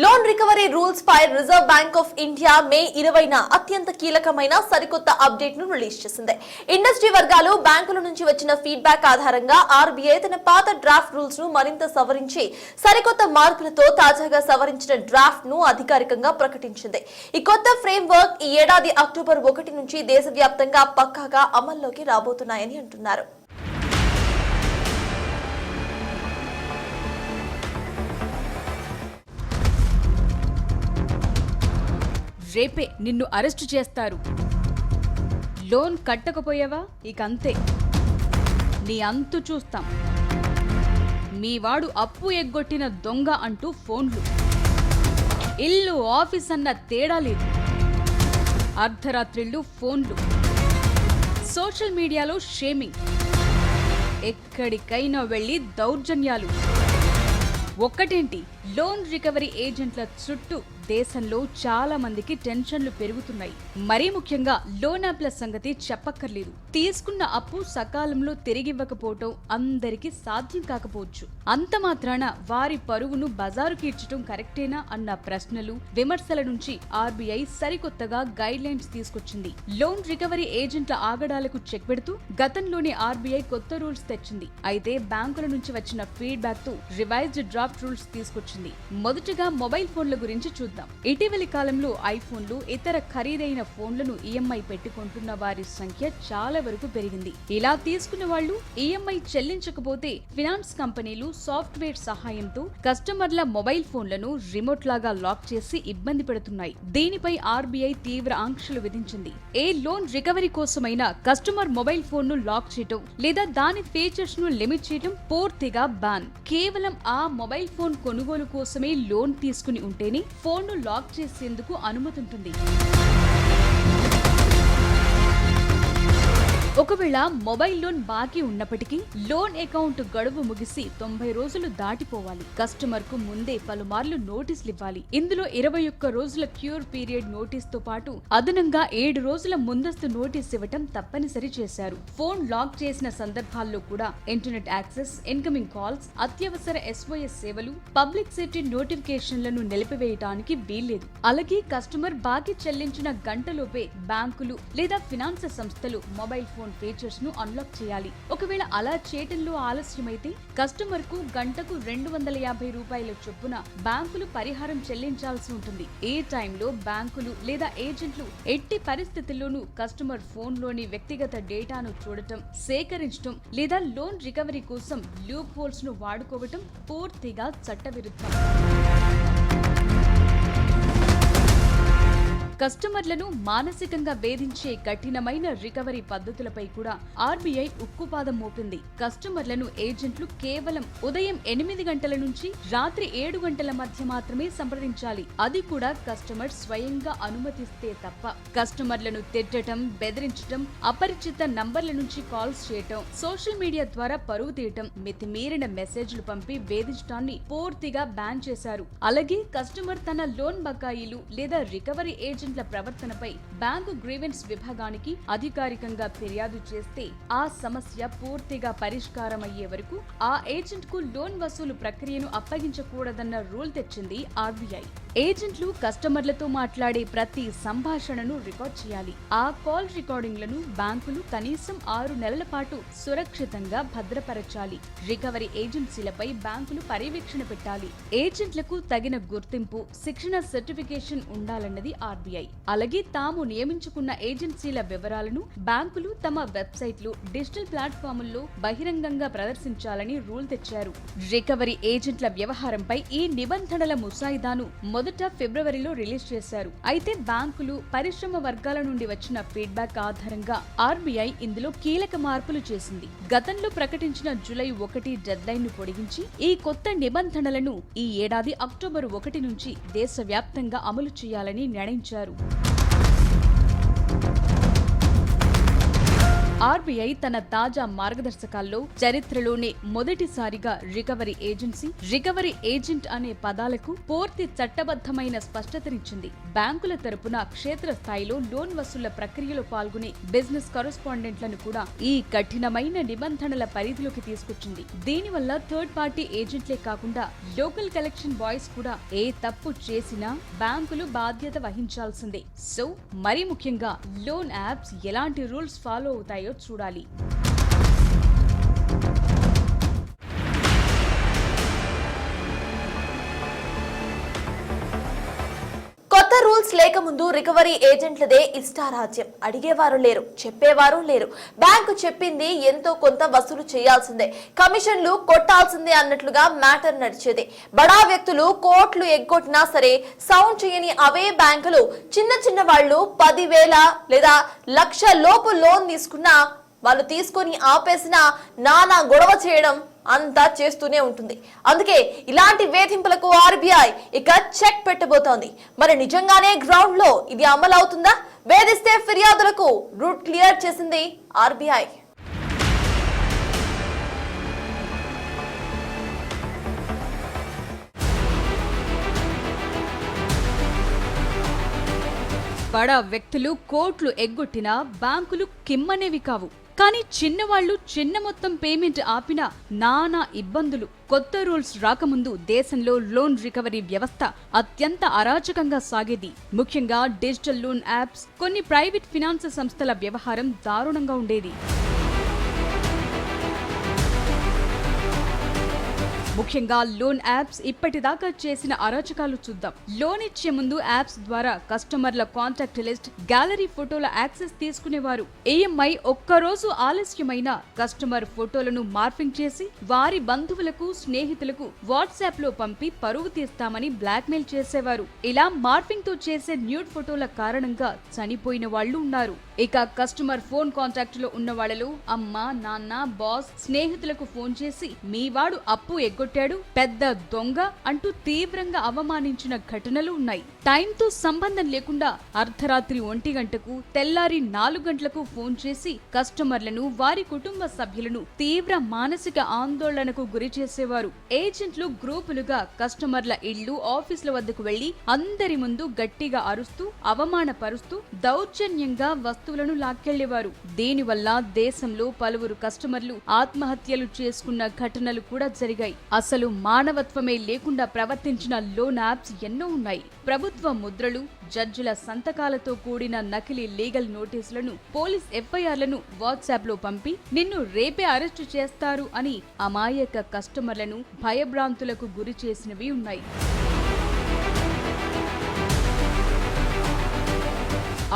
Loan recovery rules పై reserve bank of India May 20న అత్యంత కీలకమైన సరికొత్త అప్డేట్ ను రిలీజ్ చేసింది. ఇండస్ట్రీ వర్గాలు బ్యాంకుల నుంచి వచ్చిన ఫీడ్బ్యాక్ ఆధారంగా ఆర్బీఐ తన పాత డ్రాఫ్ట్ రూల్స్ ను మరింత సవరించి సరికొత్త మార్పులతో తాజాగా సవరించిన డ్రాఫ్ట్ ను అధికారికంగా ప్రకటించింది. ఈ కొత్త ఫ్రేమ్ వర్క్ ఈ ఏడాది అక్టోబర్ 1 నుంచి దేశవ్యాప్తంగా పక్కాగా అమల్లోకి రాబోతున్నాయని అంటున్నారు. రేపే నిన్ను అరెస్టు చేస్తారు. లోన్ కట్టకపోయావా ఇక అంతే, నీ అంతు చూస్తాం. మీ వాడు అప్పు ఎగ్గొట్టిన దొంగ అంటూ ఫోన్లు, ఇల్లు ఆఫీస్ అన్న తేడా లేదు. అర్ధరాత్రిళ్ళు ఫోన్లు, సోషల్ మీడియాలో షేమింగ్, ఎక్కడికైనా వెళ్లి దౌర్జన్యాలు. ఒక్కటేంటి, లోన్ రికవరీ ఏజెంట్ల చుట్టూ దేశంలో చాలా మందికి టెన్షన్లు పెరుగుతున్నాయి. మరీ ముఖ్యంగా లోన్ యాప్ల సంగతి చెప్పక్కర్లేదు. తీసుకున్న అప్పు సకాలంలో తిరిగివ్వకపోవటం అందరికీ సాధ్యం కాకపోవచ్చు. అంత మాత్రాన వారి పరువును బజారు కీర్చడం కరెక్టేనా అన్న ప్రశ్నలు, విమర్శల నుంచి ఆర్బీఐ సరికొత్తగా గైడ్ లైన్స్ తీసుకొచ్చింది. లోన్ రికవరీ ఏజెంట్ల ఆగడాలకు చెక్ పెడుతూ గతంలోనే ఆర్బీఐ కొత్త రూల్స్ తెచ్చింది. అయితే బ్యాంకుల నుంచి వచ్చిన ఫీడ్బ్యాక్ తో రివైజ్డ్ డ్రాఫ్ట్ రూల్స్ తీసుకొచ్చింది. మొదటగా మొబైల్ ఫోన్ల గురించి చూద్దాం. ఇటీవలి కాలంలో ఐఫోన్లు, ఇతర ఖరీదైన ఫోన్లను ఈఎంఐ పెట్టుకుంటున్న వారి సంఖ్య చాలా వరకు పెరిగింది. ఇలా తీసుకున్న వాళ్ళు ఈఎంఐ చెల్లించకపోతే ఫినాన్స్ కంపెనీలు సాఫ్ట్వేర్ సహాయంతో కస్టమర్ల మొబైల్ ఫోన్లను రిమోట్ లాగా లాక్ చేసి ఇబ్బంది పెడుతున్నాయి. దీనిపై ఆర్బీఐ తీవ్ర ఆంక్షలు విధించింది. ఏ లోన్ రికవరీ కోసమైనా కస్టమర్ మొబైల్ ఫోన్ ను లాక్ చేయటం లేదా దాని ఫీచర్స్ ను లిమిట్ చేయటం పూర్తిగా బ్యాన్. కేవలం ఆ మొబైల్ ఫోన్ కొనుగోలు కోసమే లోన్ తీసుకుని ఉంటేనే ఫోన్ ను లాక్ చేసేందుకు అనుమతి ఉంటుంది. ఒకవేళ మొబైల్ లోన్ బాకీ ఉన్నప్పటికీ లోన్ అకౌంట్ గడువు ముగిసి 90 రోజులు దాటిపోవాలి. కస్టమర్ కు ముందే పలుమార్లు నోటీసులు ఇవ్వాలి. ఇందులో 21 రోజుల క్యూర్ పీరియడ్ నోటీస్ తో పాటు అదనంగా 7 రోజుల ముందస్తు నోటీస్ ఇవ్వటం తప్పనిసరి చేశారు. ఫోన్ లాక్ చేసిన సందర్భాల్లో కూడా ఇంటర్నెట్ యాక్సెస్, ఇన్కమింగ్ కాల్స్, అత్యవసర SOS సేవలు, పబ్లిక్ సేఫ్టీ నోటిఫికేషన్లను నిలిపివేయడానికి వీల్లేదు. అలాగే కస్టమర్ బాకీ చెల్లించిన గంటలోపే బ్యాంకులు లేదా ఫినాన్స్ సంస్థలు మొబైల్ ఫోన్ ఫీచర్స్ ను అన్లాక్ చేయాలి. ఒకవేళ అలా చేయటంలో ఆలస్యమైతే కస్టమర్ కు గంటకు 250 రూపాయల చొప్పున బ్యాంకులు పరిహారం చెల్లించాల్సి ఉంటుంది. ఏ టైంలో బ్యాంకులు లేదా ఏజెంట్లు ఎట్టి పరిస్థితుల్లోనూ కస్టమర్ ఫోన్ లోని వ్యక్తిగత డేటాను చూడటం, సేకరించడం లేదా లోన్ రికవరీ కోసం లూప్ హోల్స్ ను వాడుకోవటం పూర్తిగా చట్టవిరుద్ధం. కస్టమర్లను మానసికంగా వేధించే కఠినమైన రికవరీ పద్ధతులపై కూడా ఆర్బీఐ ఉక్కుపాదం మోపింది. కస్టమర్లను ఏజెంట్లు కేవలం ఉదయం 8 గంటల నుంచి రాత్రి 7 గంటల మధ్య మాత్రమే సంప్రదించాలి. అది కూడా కస్టమర్ స్వయంగా అనుమతిస్తే తప్ప. కస్టమర్లను తిట్టడం, బెదిరించడం, అపరిచిత నంబర్ల నుంచి కాల్స్ చేయటం, సోషల్ మీడియా ద్వారా పరువు తీయటం, మితిమీరిన మెసేజ్లు పంపి వేధించడాన్ని పూర్తిగా బ్యాన్ చేశారు. అలాగే కస్టమర్ తన లోన్ బకాయిలు లేదా రికవరీ ఏజెంట్ ప్రవర్తనపై బ్యాంకు గ్రీవెన్స్ విభాగానికి అధికారికంగా ఫిర్యాదు చేస్తే ఆ సమస్య పూర్తిగా పరిష్కారమయ్యే వరకు ఆ ఏజెంట్ కు లోన్ వసూలు ప్రక్రియను అప్పగించకూడదన్న రూల్ తెచ్చింది ఆర్బీఐ. ఏజెంట్లు కస్టమర్లతో మాట్లాడే ప్రతి సంభాషణను రికార్డ్ చేయాలి. ఆ కాల్ రికార్డింగ్లను బ్యాంకులు కనీసం 6 నెలల పాటు సురక్షితంగా భద్రపరచాలి. రికవరీ ఏజెన్సీలపై బ్యాంకులు పర్యవేక్షణ పెట్టాలి. ఏజెంట్లకు తగిన గుర్తింపు, శిక్షణ సర్టిఫికేషన్ ఉండాలన్నది ఆర్బీఐ. అలాగే తాము నియమించుకున్న ఏజెన్సీల వివరాలను బ్యాంకులు తమ వెబ్సైట్లు, డిజిటల్ ప్లాట్ఫాముల్లో బహిరంగంగా ప్రదర్శించాలని రూల్ తెచ్చారు. రికవరీ ఏజెంట్ల వ్యవహారంపై ఈ నిబంధనల ముసాయిదాను మొదట ఫిబ్రవరిలో రిలీజ్ చేశారు. అయితే బ్యాంకులు, పరిశ్రమ వర్గాల నుండి వచ్చిన ఫీడ్బ్యాక్ ఆధారంగా ఆర్బీఐ ఇందులో కీలక మార్పులు చేసింది. గతంలో ప్రకటించిన జూలై 1 డెడ్ లైన్ ను పొడిగించి ఈ కొత్త నిబంధనలను ఈ ఏడాది అక్టోబర్ 1 నుంచి దేశవ్యాప్తంగా అమలు చేయాలని నిర్ణయించారు. ఆర్బీఐ తన తాజా మార్గదర్శకాల్లో చరిత్రలోనే మొదటిసారిగా రికవరీ ఏజెంట్ అనే పదాలకు పూర్తి చట్టబద్ధమైన స్పష్టతనిచ్చింది. బ్యాంకుల తరపున క్షేత్రస్థాయిలో లోన్ వసూళ్ల ప్రక్రియలో పాల్గొనే బిజినెస్ కరెస్పాండెంట్లను కూడా ఈ కఠినమైన నిబంధనల పరిధిలోకి తీసుకొచ్చింది. దీనివల్ల థర్డ్ పార్టీ ఏజెంట్లే కాకుండా లోకల్ కలెక్షన్ బాయ్స్ కూడా ఏ తప్పు చేసినా బ్యాంకులు బాధ్యత వహించాల్సిందే. సో మరీ ముఖ్యంగా లోన్ యాప్స్ ఎలాంటి రూల్స్ ఫాలో అవుతాయో చూడాలి. కొత్త రూల్స్ లేకముందు రికవరీ ఏజెంట్లదే ఇష్టారాజ్యం. అడిగేవారు లేరు, చెప్పేవారు లేరు. బ్యాంకు చెప్పింది ఎంతో కొంత వసూలు చేయాల్సిందే, కమిషన్లు కొట్టాల్సిందే అన్నట్లుగా మ్యాటర్ నడిచేది. బడా వ్యక్తులు కోట్లు ఎగ్గొట్టినా సరే సౌండ్ చేయని అవే బ్యాంకులు చిన్న వాళ్ళు 10,000 లేదా 1,00,000 లోపు లోన్ తీసుకున్నా వాళ్ళు తీసుకొని ఆపేసిన నానా గొడవ చేయడం అంతా చేస్తూనే ఉంటుంది. అందుకే ఇలాంటి వేధింపులకు ఆర్బీఐ ఇక చెక్ పెట్టబోతోంది. మరి నిజంగానే గ్రౌండ్ లో ఇది అమలు అవుతుందా? వేధిస్తే ఫిర్యాదులకు రూట్ క్లియర్ చేసింది ఆర్బీఐ. బడా వ్యక్తులు కోట్లు ఎగ్గొట్టినా బ్యాంకులు కిమ్మనేవి కావు. కానీ చిన్నవాళ్లు చిన్న మొత్తం పేమెంట్ ఆపినా నానా ఇబ్బందులు. కొత్త రూల్స్ రాకముందు దేశంలో లోన్ రికవరీ వ్యవస్థ అత్యంత అరాచకంగా సాగేది. ముఖ్యంగా డిజిటల్ లోన్ యాప్స్, కొన్ని ప్రైవేట్ ఫినాన్స్ సంస్థల వ్యవహారం దారుణంగా ఉండేది. ముఖ్యంగా లోన్ యాప్స్ ఇప్పటిదాకా చేసిన అరాచకాలు చూద్దాం. లోన్ ఇచ్చే ముందు యాప్స్ ద్వారా కస్టమర్ల కాంటాక్ట్ లిస్ట్, గ్యాలరీ ఫోటోల యాక్సెస్ తీసుకునేవారు. ఈఎంఐ ఒక్కరోజు ఆలస్యమైన కస్టమర్ ఫోటోలను మార్ఫింగ్ చేసి వారి బంధువులకు, స్నేహితులకు వాట్సాప్ లో పంపి పరువు తీస్తామని బ్లాక్మెయిల్ చేసేవారు. ఇలా మార్ఫింగ్ తో చేసే న్యూడ్ ఫోటోల కారణంగా చనిపోయిన వాళ్లు ఉన్నారు. ఇక కస్టమర్ ఫోన్ కాంటాక్ట్ లో ఉన్న వాళ్లలో అమ్మ, నాన్న, బాస్, స్నేహితులకు ఫోన్ చేసి మీ వాడు అప్పు ఎగ్గొట్టాడు, పెద్ద దొంగ అంటూ తీవ్రంగా అవమానించిన ఘటనలు ఉన్నాయి. టైంతో సంబంధం లేకుండా అర్ధరాత్రి 1 గంటకు, తెల్లారి 4 గంటలకు ఫోన్ చేసి కస్టమర్లను, వారి కుటుంబ సభ్యులను తీవ్ర మానసిక ఆందోళనకు గురి చేసేవారు. ఏజెంట్లు గ్రూపులుగా కస్టమర్ల ఇళ్లు, ఆఫీసుల వద్దకు వెళ్లి అందరి ముందు గట్టిగా అరుస్తూ, అవమానపరుస్తూ దౌర్జన్యంగా వస్తువులను లాక్కెళ్లేవారు. దీనివల్ల దేశంలో పలువురు కస్టమర్లు ఆత్మహత్యలు చేసుకున్న ఘటనలు కూడా జరిగాయి. అసలు మానవత్వమే లేకుండా ప్రవర్తించిన లోన్ యాప్స్ ఎన్నో ఉన్నాయి. ప్రభుత్వ ముద్రలు, జడ్జిల సంతకాలతో కూడిన నకిలీ లీగల్ నోటీసులను, పోలీస్ ఎఫ్ఐఆర్లను వాట్సాప్ లో పంపి నిన్ను రేపే అరెస్టు చేస్తారు అని అమాయక కస్టమర్లను భయభ్రాంతులకు గురి చేసినవి ఉన్నాయి.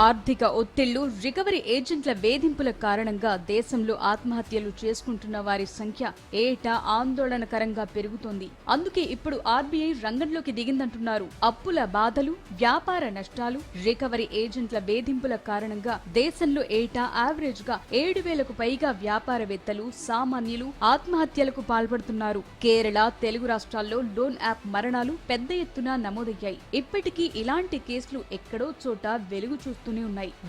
ఆర్థిక ఒత్తిళ్లు, రికవరీ ఏజెంట్ల వేధింపుల కారణంగా దేశంలో ఆత్మహత్యలు చేసుకుంటున్న వారి సంఖ్య ఏటా ఆందోళనకరంగా పెరుగుతోంది. అందుకే ఇప్పుడు ఆర్బీఐ రంగంలోకి దిగిందంటున్నారు. అప్పుల బాధలు, వ్యాపార నష్టాలు, రికవరీ ఏజెంట్ల వేధింపుల కారణంగా దేశంలో ఏటా యావరేజ్ గా 7,000కు పైగా వ్యాపారవేత్తలు, సామాన్యులు ఆత్మహత్యలకు పాల్పడుతున్నారు. కేరళ, తెలుగు రాష్ట్రాల్లో లోన్ యాప్ మరణాలు పెద్ద ఎత్తున నమోదయ్యాయి. ఇప్పటికీ ఇలాంటి కేసులు ఎక్కడో చోట వెలుగు చూస్తున్నాయి.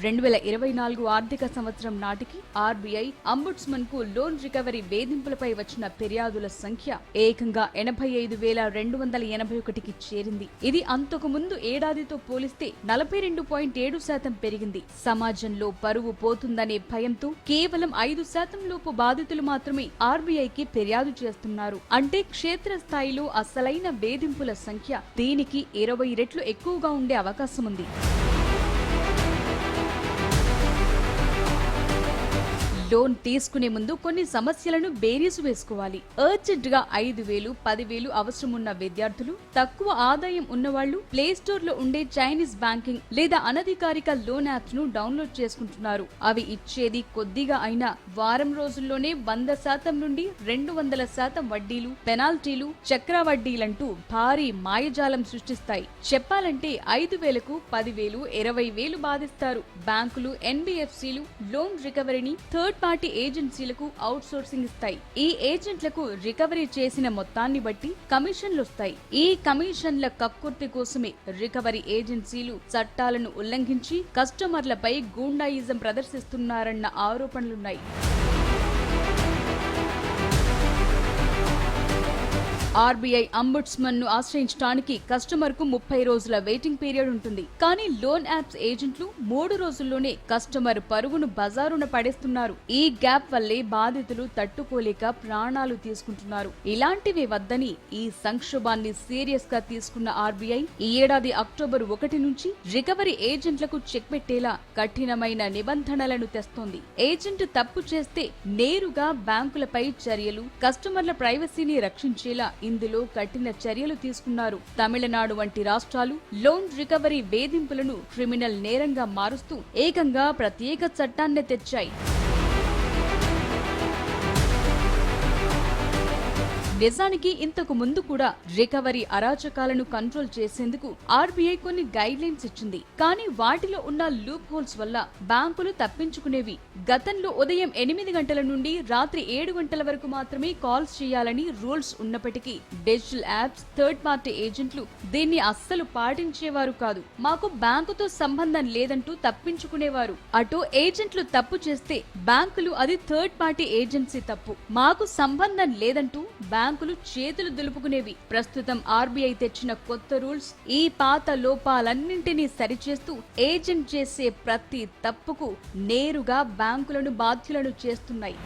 2024 ఆర్థిక సంవత్సరం నాటికి ఆర్బీఐ అంబుడ్స్మన్ కు లోన్ రికవరీ వేధింపులపై వచ్చిన ఫిర్యాదుల సంఖ్య ఏకంగా 85,281కి చేరింది. ఇది అంతకు ముందు ఏడాదితో పోలిస్తే 42.7% పెరిగింది. సమాజంలో పరువు పోతుందనే భయంతో కేవలం 5% లోపు బాధితులు మాత్రమే ఆర్బీఐకి ఫిర్యాదు చేస్తున్నారు. అంటే క్షేత్రస్థాయిలో అసలైన వేధింపుల సంఖ్య దీనికి 20 రెట్లు ఎక్కువగా ఉండే అవకాశం ఉంది. లోన్ తీసుకునే ముందు కొన్ని సమస్యలను బేరీజు వేసుకోవాలి. అర్జెంట్ గా 5,000, 10,000 అవసరమున్న విద్యార్థులు, తక్కువ ఆదాయం ఉన్నవాళ్లు ప్లే స్టోర్ లో ఉండే చైనీస్ బ్యాంకింగ్ లేదా అనధికారిక లోన్ యాప్స్ ను డౌన్లోడ్ చేసుకుంటున్నారు. అవి ఇచ్చేది కొద్దిగా అయినా వారం రోజుల్లోనే 100% నుండి 200% వడ్డీలు, పెనాల్టీలు, చక్రవడ్డీలంటూ భారీ మాయజాలం సృష్టిస్తాయి. చెప్పాలంటే 5,000కు 10,000, 20,000 బాధిస్తారు. బ్యాంకులు, ఎన్బిఎఫ్సిలు లోన్ రికవరీని థర్డ్ పార్టీ ఏజెన్సీలకు అవుట్ సోర్సింగ్ ఇస్తాయి. ఈ ఏజెంట్లకు రికవరీ చేసిన మొత్తాన్ని బట్టి కమిషన్లు వస్తాయి. ఈ కమిషన్ల కక్కుర్తి కోసమే రికవరీ ఏజెన్సీలు చట్టాలను ఉల్లంఘించి కస్టమర్లపై గూండాయిజం ప్రదర్శిస్తున్నారన్న ఆరోపణలున్నాయి. ఆర్బీఐ అంబుడ్స్మన్ ను ఆశ్రయించడానికి కస్టమర్ కు 30 రోజుల వెయిటింగ్ పీరియడ్ ఉంటుంది. కానీ లోన్ యాప్స్ ఏజెంట్లు 3 రోజుల్లోనే కస్టమర్ పరుగును బజారున పడేస్తున్నారు. ఈ గ్యాప్ వల్లే బాధితులు తట్టుకోలేక ప్రాణాలు తీసుకుంటున్నారు. ఇలాంటివి వద్దని ఈ సంక్షోభాన్ని సీరియస్ గా తీసుకున్న ఆర్బీఐ ఈ ఏడాది అక్టోబర్ 1 నుంచి రికవరీ ఏజెంట్లకు చెక్ పెట్టేలా కఠినమైన నిబంధనలను తెస్తోంది. ఏజెంట్ తప్పు చేస్తే నేరుగా బ్యాంకులపై చర్యలు, కస్టమర్ల ప్రైవసీని రక్షించేలా ఇందులో కఠిన చర్యలు తీసుకున్నారు. తమిళనాడు వంటి రాష్ట్రాలు లోన్ రికవరీ వేధింపులను క్రిమినల్ నేరంగా మారుస్తూ ఏకంగా ప్రత్యేక చట్టాన్నే తెచ్చాయి. నిజానికి ఇంతకు ముందు కూడా రికవరీ అరాచకాలను కంట్రోల్ చేసేందుకు ఆర్బీఐ కొన్ని గైడ్ లైన్స్ ఇచ్చింది. కానీ వాటిలో ఉన్న లూప్ హోల్స్ వల్ల బ్యాంకులు తప్పించుకునేవి. గతంలో ఉదయం 8 గంటల నుండి రాత్రి 7 గంటల వరకు మాత్రమే కాల్స్ చేయాలని రూల్స్ ఉన్నప్పటికీ డిజిటల్ యాప్స్, థర్డ్ పార్టీ ఏజెంట్లు దీన్ని అస్సలు పాటించేవారు కాదు. మాకు బ్యాంకుతో సంబంధం లేదంటూ తప్పించుకునేవారు. అటు ఏజెంట్లు తప్పు చేస్తే బ్యాంకులు అది థర్డ్ పార్టీ ఏజెన్సీ తప్పు, మాకు సంబంధం లేదంటూ బ్యాంకులు చేతులు దులుపుకునేవి. ప్రస్తుతం ఆర్బీఐ తెచ్చిన కొత్త రూల్స్ ఈ పాత లోపాలన్నింటినీ సరిచేస్తూ ఏజెంట్ చేసే ప్రతి తప్పుకు నేరుగా బ్యాంకులను బాధ్యులను చేస్తున్నాయి.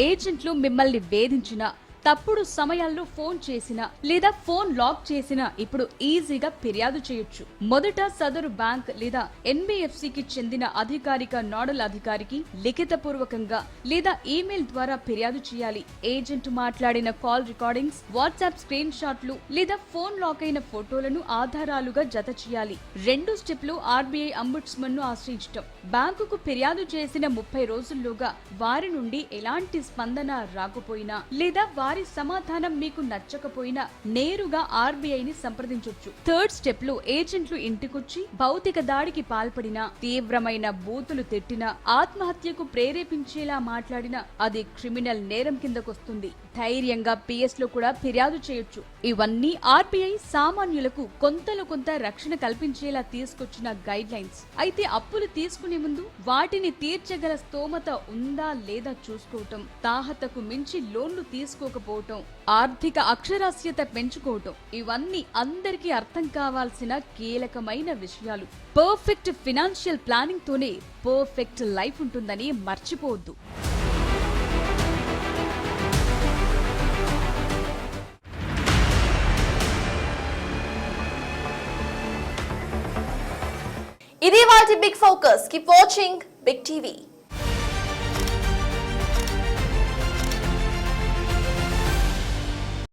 ఏజెంట్లు మిమ్మల్ని వేధించినా, తప్పుడు సమయాల్లో ఫోన్ చేసినా లేదా ఫోన్ లాక్ చేసినా ఇప్పుడు ఈజీగా ఫిర్యాదు చేయొచ్చు. మొదట సదరు బ్యాంక్ లేదా ఎన్బిఎఫ్సికి చెందిన అధికారిక నోడల్ అధికారికి లిఖితపూర్వకంగా లేదా ఈమెయిల్ ద్వారా ఫిర్యాదు చేయాలి. ఏజెంట్ మాట్లాడిన కాల్ రికార్డింగ్స్, వాట్సాప్ స్క్రీన్ షాట్లు లేదా ఫోన్ లాక్ అయిన ఫోటోలను ఆధారాలుగా జత చేయాలి. 2 స్టెప్లు ఆర్బీఐ అంబుడ్స్మన్ ను ఆశ్రయించటం. బ్యాంకుకు ఫిర్యాదు చేసిన 30 రోజుల్లోగా వారి నుండి ఎలాంటి స్పందన రాకపోయినా లేదా వారి సమాధానం మీకు నచ్చకపోయినా నేరుగా ఆర్బీఐని సంప్రదించొచ్చు. థర్డ్ స్టెప్ లో ఏజెంట్లు ఇంటికొచ్చి భౌతిక దాడికి పాల్పడినా, తీవ్రమైన బూతులు తిట్టినా, ఆత్మహత్యకు ప్రేరేపించేలా మాట్లాడినా అది క్రిమినల్ నేరం కిందకొస్తుంది. ధైర్యంగా పిఎస్ లో కూడా ఫిర్యాదు చేయొచ్చు. ఇవన్నీ ఆర్బీఐ సామాన్యులకు కొంతలో కొంత రక్షణ కల్పించేలా తీసుకొచ్చిన గైడ్ లైన్స్. అయితే అప్పులు తీసుకునే ముందు వాటిని తీర్చగల స్తోమత ఉందా లేదా చూసుకోవటం, తాహతకు మించి లోన్లు తీసుకోకపోవటం, ఆర్థిక అక్షరాస్యత పెంచుకోవటం, ఇవన్నీ అందరికీ అర్థం కావాల్సిన కీలకమైన విషయాలు. పర్ఫెక్ట్ ఫినాన్షియల్ ప్లానింగ్ తోనే పర్ఫెక్ట్ లైఫ్ ఉంటుందని మర్చిపోవద్దు. ఇది వాటి big focus. Keep watching big TV.